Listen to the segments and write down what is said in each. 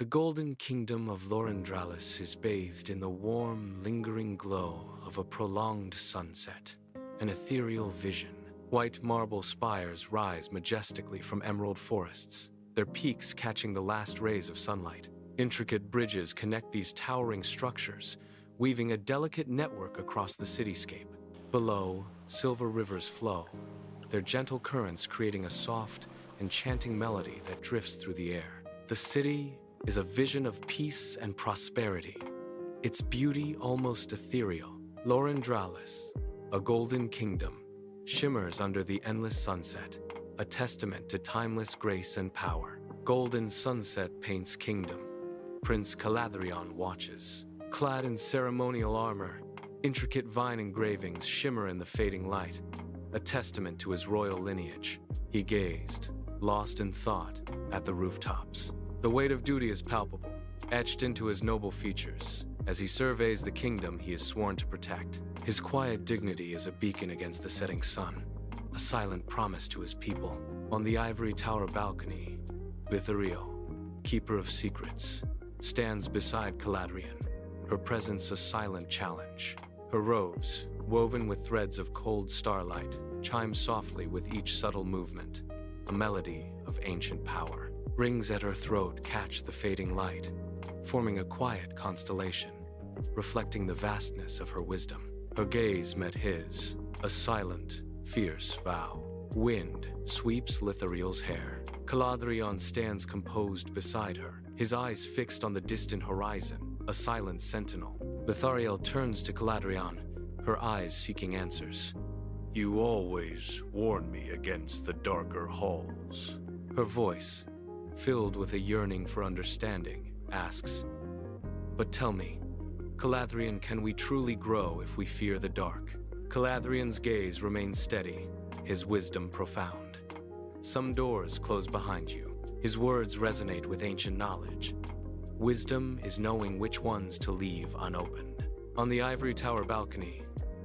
The golden kingdom of Loryndralis is bathed in the warm, lingering glow of a prolonged sunset, an ethereal vision. White marble spires rise majestically from emerald forests, their peaks catching the last rays of sunlight. Intricate bridges connect these towering structures, weaving a delicate network across the cityscape. Below, silver rivers flow, their gentle currents creating a soft, enchanting melody that drifts through the air. The city is a vision of peace and prosperity, its beauty almost ethereal. Loryndralis, a golden kingdom, shimmers under the endless sunset, a testament to timeless grace and power. Golden sunset paints kingdom. Prince Caladhrion watches. Clad in ceremonial armor, intricate vine engravings shimmer in the fading light, a testament to his royal lineage. He gazed, lost in thought, at the rooftops. The weight of duty is palpable, etched into his noble features, as he surveys the kingdom he is sworn to protect. His quiet dignity is a beacon against the setting sun, a silent promise to his people. On the ivory tower balcony, Lithariel, keeper of secrets, stands beside Caladhrion, her presence a silent challenge. Her robes, woven with threads of cold starlight, chime softly with each subtle movement, a melody of ancient power. Rings at her throat catch the fading light, forming a quiet constellation, reflecting the vastness of her wisdom. Her gaze met his, a silent, fierce vow. Wind sweeps Lithariel's hair. Caladhrion stands composed beside her, his eyes fixed on the distant horizon, a silent sentinel. Lithariel turns to Caladhrion, her eyes seeking answers. "You always warn me against the darker halls." Her voice, filled with a yearning for understanding, asks, "But tell me, Caladhrion, can we truly grow if we fear the dark?" Caladhrion's gaze remains steady, his wisdom profound. "Some doors close behind you." His words resonate with ancient knowledge. Wisdom is knowing which ones to leave unopened. On the ivory tower balcony,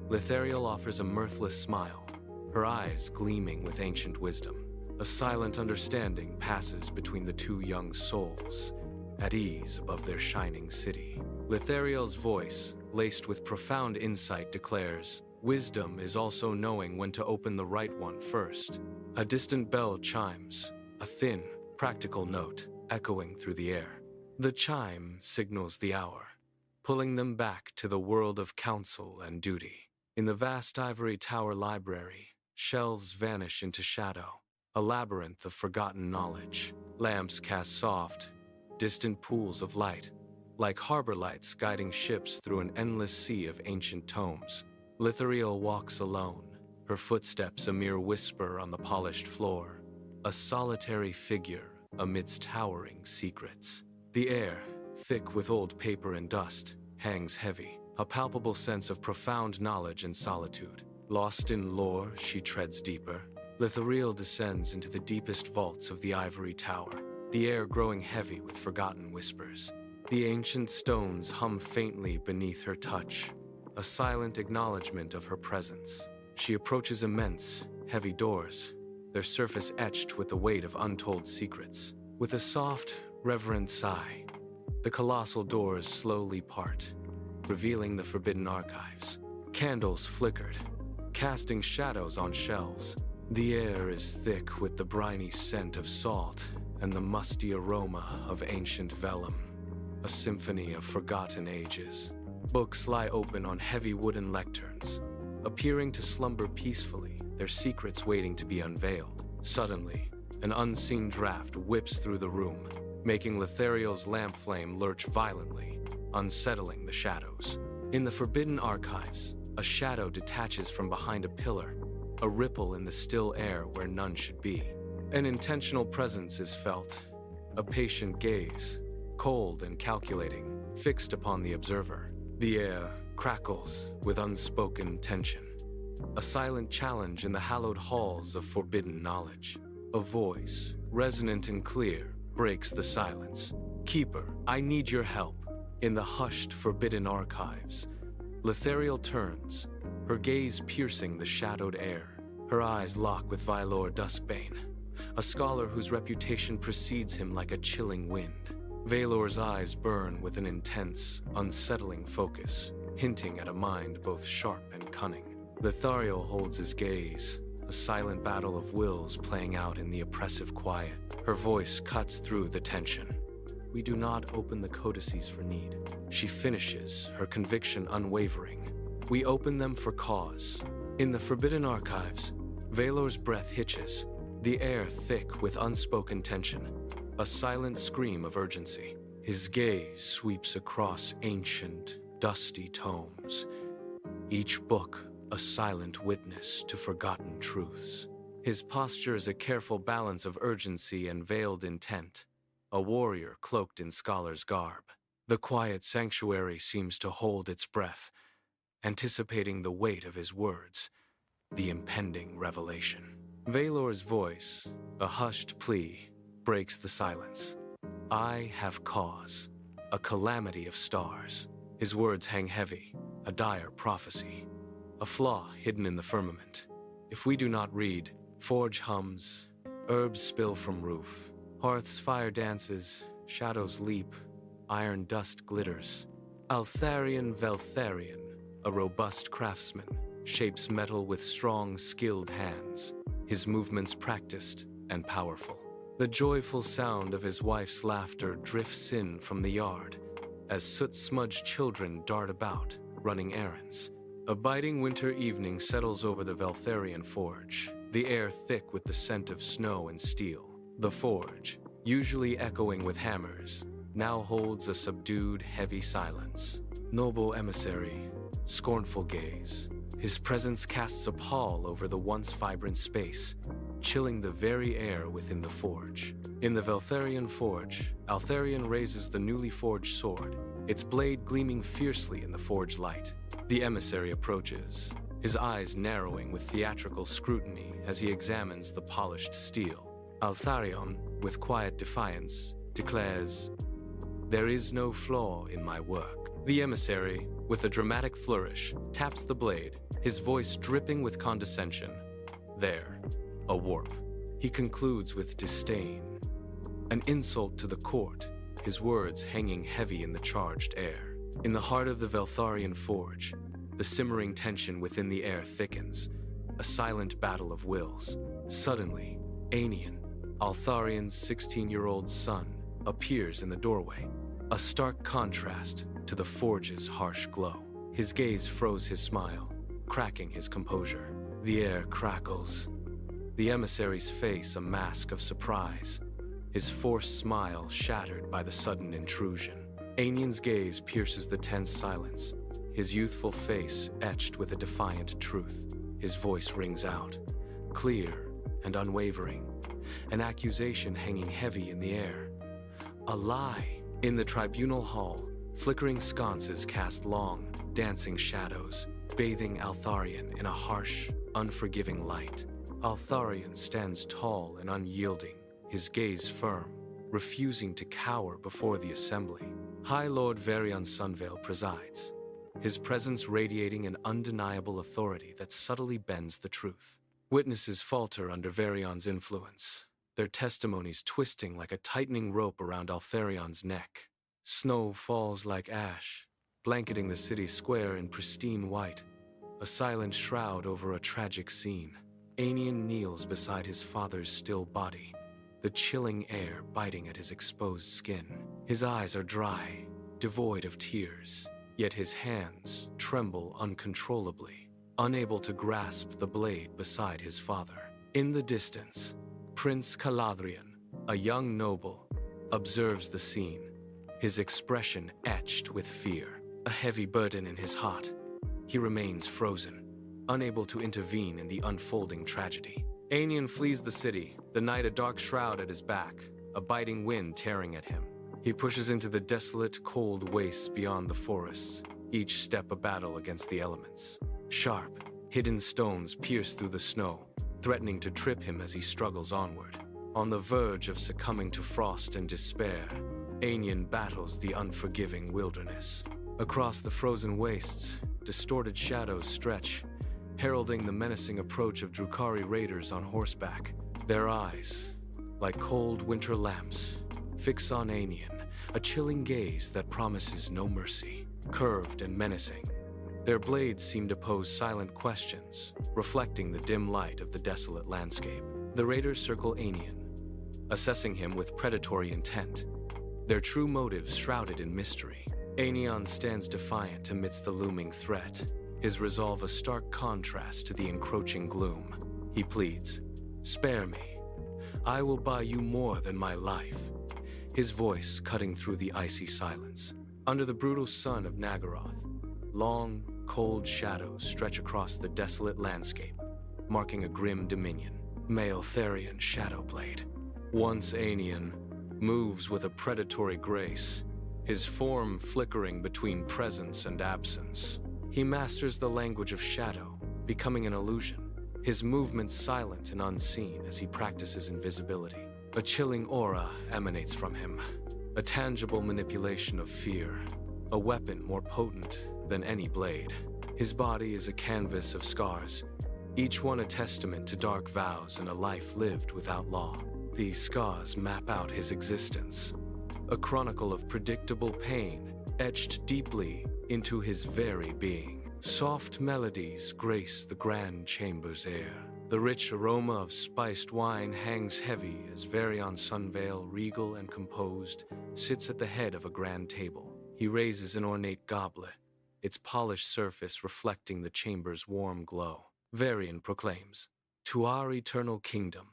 Lithariel offers a mirthless smile, her eyes gleaming with ancient wisdom. A silent understanding passes between the two young souls, at ease above their shining city. Lithariel's voice, laced with profound insight, declares, "Wisdom is also knowing when to open the right one first." A distant bell chimes, a thin, practical note echoing through the air. The chime signals the hour, pulling them back to the world of counsel and duty. In the vast ivory tower library, shelves vanish into shadow, a labyrinth of forgotten knowledge. Lamps cast soft, distant pools of light, like harbor lights guiding ships through an endless sea of ancient tomes. Lithariel walks alone, her footsteps a mere whisper on the polished floor, a solitary figure amidst towering secrets. The air, thick with old paper and dust, hangs heavy, a palpable sense of profound knowledge and solitude. Lost in lore, she treads deeper. Lithariel descends into the deepest vaults of the ivory tower, the air growing heavy with forgotten whispers. The ancient stones hum faintly beneath her touch, a silent acknowledgement of her presence. She approaches immense, heavy doors, their surface etched with the weight of untold secrets. With a soft, reverent sigh, the colossal doors slowly part, revealing the forbidden archives. Candles flickered, casting shadows on shelves. The air is thick with the briny scent of salt and the musty aroma of ancient vellum, a symphony of forgotten ages. Books lie open on heavy wooden lecterns, appearing to slumber peacefully, their secrets waiting to be unveiled. Suddenly, an unseen draft whips through the room, making Lithariel's lamp flame lurch violently, unsettling the shadows. In the forbidden archives, a shadow detaches from behind a pillar, a ripple in the still air where none should be. An intentional presence is felt, a patient gaze, cold and calculating, fixed upon the observer. The air crackles with unspoken tension, a silent challenge in the hallowed halls of forbidden knowledge. A voice, resonant and clear, breaks the silence. "Keeper, I need your help." In the hushed, forbidden archives, Lithariel turns, her gaze piercing the shadowed air. Her eyes lock with Vaelor Duskbane, a scholar whose reputation precedes him like a chilling wind. Valor's eyes burn with an intense, unsettling focus, hinting at a mind both sharp and cunning. Lithariel holds his gaze, a silent battle of wills playing out in the oppressive quiet. Her voice cuts through the tension. We do not open the codices for need. She finishes, her conviction unwavering. We open them for cause. In the forbidden archives, Valor's breath hitches, the air thick with unspoken tension, a silent scream of urgency. His gaze sweeps across ancient, dusty tomes, each book a silent witness to forgotten truths. His posture is a careful balance of urgency and veiled intent, a warrior cloaked in scholar's garb. The quiet sanctuary seems to hold its breath, anticipating the weight of his words, the impending revelation. Valor's voice, a hushed plea, breaks the silence. I have cause, a calamity of stars. His words hang heavy, a dire prophecy, a flaw hidden in the firmament. If we do not read, forge hums, herbs spill from roof, hearth's fire dances, shadows leap, iron dust glitters. Maeltharion, a robust craftsman, shapes metal with strong, skilled hands, his movements practiced and powerful. The joyful sound of his wife's laughter drifts in from the yard as soot-smudged children dart about, running errands. A biting winter evening settles over the Maeltharion forge, the air thick with the scent of snow and steel. The forge, usually echoing with hammers, now holds a subdued, heavy silence. Noble emissary, scornful gaze. His presence casts a pall over the once vibrant space, chilling the very air within the forge. In the Maeltharion forge, Maeltharion raises the newly forged sword, its blade gleaming fiercely in the forge light. The emissary approaches, his eyes narrowing with theatrical scrutiny as he examines the polished steel. Maeltharion, with quiet defiance, declares, "There is no flaw in my work." The emissary, with a dramatic flourish, taps the blade, his voice dripping with condescension. There, a warp. He concludes with disdain, an insult to the court, his words hanging heavy in the charged air. In the heart of the Maeltharion forge, the simmering tension within the air thickens, a silent battle of wills. Suddenly, Aenion, Altharion's 16-year-old son, appears in the doorway, a stark contrast to the forge's harsh glow. His gaze froze his smile, cracking his composure. The air crackles, the emissary's face a mask of surprise, his forced smile shattered by the sudden intrusion. Aenion's gaze pierces the tense silence, his youthful face etched with a defiant truth. His voice rings out, clear and unwavering, an accusation hanging heavy in the air. A lie. In the tribunal hall, flickering sconces cast long, dancing shadows, bathing Maeltharion in a harsh, unforgiving light. Maeltharion stands tall and unyielding, his gaze firm, refusing to cower before the assembly. High Lord Varian Sunvale presides, his presence radiating an undeniable authority that subtly bends the truth. Witnesses falter under Varian's influence, their testimonies twisting like a tightening rope around Altharion's neck. Snow falls like ash, blanketing the city square in pristine white, a silent shroud over a tragic scene. Aenion kneels beside his father's still body, the chilling air biting at his exposed skin. His eyes are dry, devoid of tears, yet his hands tremble uncontrollably, unable to grasp the blade beside his father. In the distance, Prince Caladhrion, a young noble, observes the scene, his expression etched with fear, a heavy burden in his heart. He remains frozen, unable to intervene in the unfolding tragedy. Aenion flees the city, the night a dark shroud at his back, a biting wind tearing at him. He pushes into the desolate, cold wastes beyond the forests, each step a battle against the elements. Sharp, hidden stones pierce through the snow, threatening to trip him as he struggles onward. On the verge of succumbing to frost and despair, Aenion battles the unforgiving wilderness. Across the frozen wastes, distorted shadows stretch, heralding the menacing approach of Drukhari raiders on horseback. Their eyes, like cold winter lamps, fix on Aenion a chilling gaze that promises no mercy. Curved and menacing, their blades seem to pose silent questions, reflecting the dim light of the desolate landscape. The raiders circle Aenion, assessing him with predatory intent, their true motives shrouded in mystery. Aenion stands defiant amidst the looming threat, his resolve a stark contrast to the encroaching gloom. He pleads, "Spare me. I will buy you more than my life," his voice cutting through the icy silence. Under the brutal sun of Nagaroth, long, cold shadows stretch across the desolate landscape, marking a grim dominion. Maeltharion Shadowblade, once Aenion, moves with a predatory grace, his form flickering between presence and absence. He masters the language of shadow, becoming an illusion, his movements silent and unseen as he practices invisibility. A chilling aura emanates from him, a tangible manipulation of fear, a weapon more potent than any blade. His body is a canvas of scars, each one a testament to dark vows and a life lived without law. These scars map out his existence, a chronicle of predictable pain etched deeply into his very being. Soft melodies grace the grand chamber's air. The rich aroma of spiced wine hangs heavy as Varian Sunveil, regal and composed, sits at the head of a grand table. He raises an ornate goblet, its polished surface reflecting the chamber's warm glow. Varian proclaims, "To our eternal kingdom,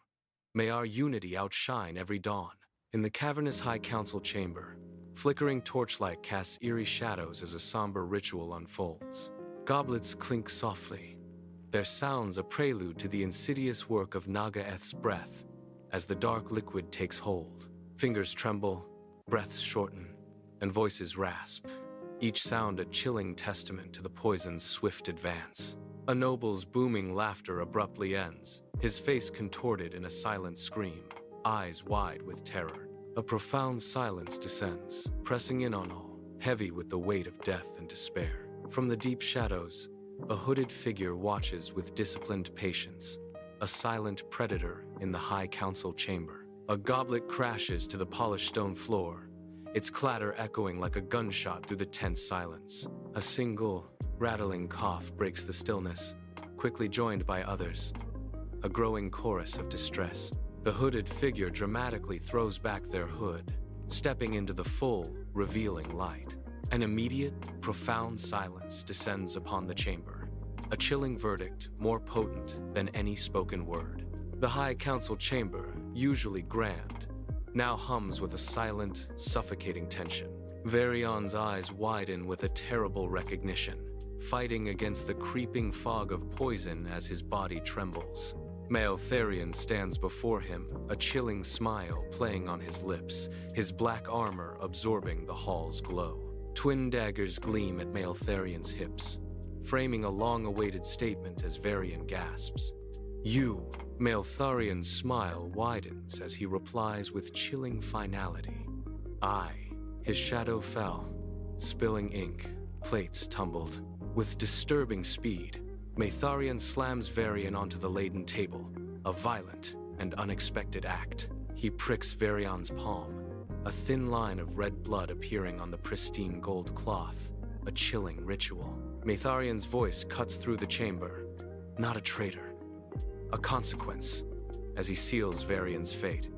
may our unity outshine every dawn." In the cavernous High Council chamber, flickering torchlight casts eerie shadows as a somber ritual unfolds. Goblets clink softly, their sounds a prelude to the insidious work of Nagaeth's breath as the dark liquid takes hold. Fingers tremble, breaths shorten, and voices rasp, each sound a chilling testament to the poison's swift advance. A noble's booming laughter abruptly ends, his face contorted in a silent scream, eyes wide with terror. A profound silence descends, pressing in on all, heavy with the weight of death and despair. From the deep shadows, a hooded figure watches with disciplined patience, a silent predator in the High Council chamber. A goblet crashes to the polished stone floor, its clatter echoing like a gunshot through the tense silence. A single, rattling cough breaks the stillness, quickly joined by others, a growing chorus of distress. The hooded figure dramatically throws back their hood, stepping into the full, revealing light. An immediate, profound silence descends upon the chamber, a chilling verdict more potent than any spoken word. The High Council chamber, usually grand, now hums with a silent, suffocating tension. Varian's eyes widen with a terrible recognition, fighting against the creeping fog of poison as his body trembles. Maeltharion stands before him, a chilling smile playing on his lips, his black armor absorbing the hall's glow. Twin daggers gleam at Maeltharion's hips, framing a long-awaited statement as Varian gasps. "You." Maeltharion's smile widens as he replies with chilling finality. "I." His shadow fell, spilling ink, plates tumbled. With disturbing speed, Maeltharion slams Varian onto the laden table, a violent and unexpected act. He pricks Varian's palm, a thin line of red blood appearing on the pristine gold cloth, a chilling ritual. Maeltharion's voice cuts through the chamber. Not a traitor, a consequence, as he seals Varian's fate.